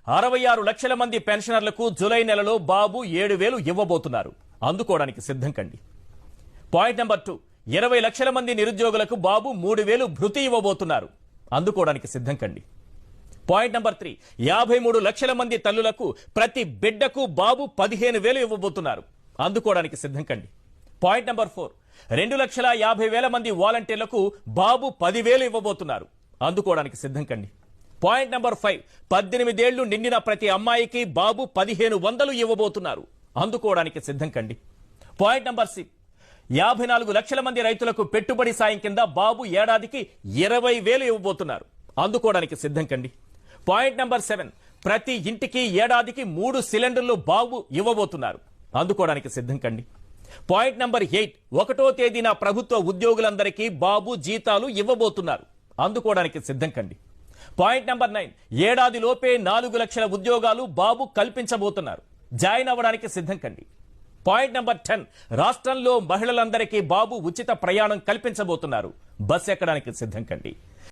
66 లక్షల మంది పెన్షనర్లకు జూలై నెలలో బాబు 7,000 ఇవ్వబోతున్నారు. అందుకోవడానికి సిద్ధం కండి. పాయింట్ నెంబర్ 2, 20 లక్షల మంది నిరుద్యోగులకు బాబు 3,000 భృతి ఇవ్వబోతున్నారు. అందుకోవడానికి సిద్ధం కండి. పాయింట్ నెంబర్ 3, 53 లక్షల మంది తల్లులకు ప్రతి బిడ్డకు బాబు 15,000 ఇవ్వబోతున్నారు. అందుకోవడానికి సిద్ధం కండి. పాయింట్ నెంబర్ 4, 2,50,000 మంది వాలంటీర్లకు బాబు 10,000 ఇవ్వబోతున్నారు. అందుకోవడానికి సిద్ధం కండి. పాయింట్ నెంబర్ 5, 18 ఏళ్లు నిండిన ప్రతి అమ్మాయికి బాబు 1,500 ఇవ్వబోతున్నారు. అందుకోవడానికి సిద్ధం కండి. పాయింట్ నెంబర్ 6, 54 లక్షల మంది రైతులకు పెట్టుబడి సాయం కింద బాబు ఏడాదికి 20,000 ఇవ్వబోతున్నారు. అందుకోవడానికి సిద్ధం కండి. పాయింట్ నెంబర్ 7, ప్రతి ఇంటికి ఏడాదికి 3 సిలిండర్లు బాబు ఇవ్వబోతున్నారు. అందుకోవడానికి సిద్ధం కండి. పాయింట్ నెంబర్ 8, 1వ తేదీన ప్రభుత్వ ఉద్యోగులందరికీ బాబు జీతాలు ఇవ్వబోతున్నారు. అందుకోవడానికి సిద్ధం కండి. పాయింట్ నెంబర్ 9, ఏడాది లోపే 4 లక్షల ఉద్యోగాలు బాబు కల్పించబోతున్నారు. జాయిన్ అవ్వడానికి సిద్ధం కండి. పాయింట్ నెంబర్ 10, రాష్ట్రంలో మహిళలందరికీ బాబు ఉచిత ప్రయాణం కల్పించబోతున్నారు. బస్ ఎక్కడానికి సిద్ధం కండి.